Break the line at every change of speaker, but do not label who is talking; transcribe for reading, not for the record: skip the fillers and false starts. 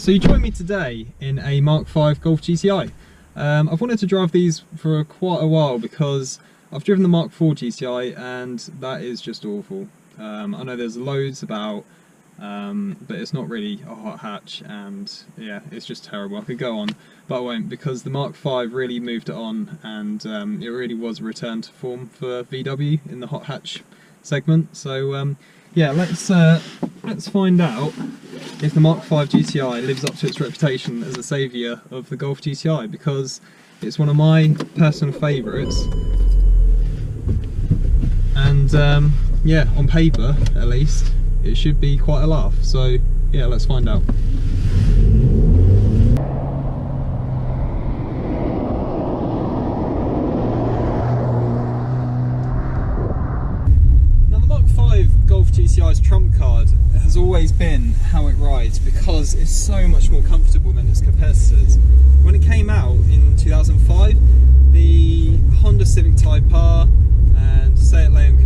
So you join me today in a Mk5 Golf GTI. I've wanted to drive these for quite a while because I've driven the Mk4 GTI and that is just awful. I know there's loads about, but it's not really a hot hatch, and yeah, it's just terrible. I could go on, but I won't, because the Mk5 really moved it on, and it really was a return to form for VW in the hot hatch segment. So yeah, let's find out if the Mk5 GTI lives up to its reputation as a saviour of the Golf GTI, because it's one of my personal favourites, and yeah, on paper at least it should be quite a laugh. So yeah, let's find out. Now the Mk5 Golf GTI's trump card has always been how it rides, because it's so much more comfortable than its competitors. When it came out in 2005, the Honda Civic Type R and Seat Leon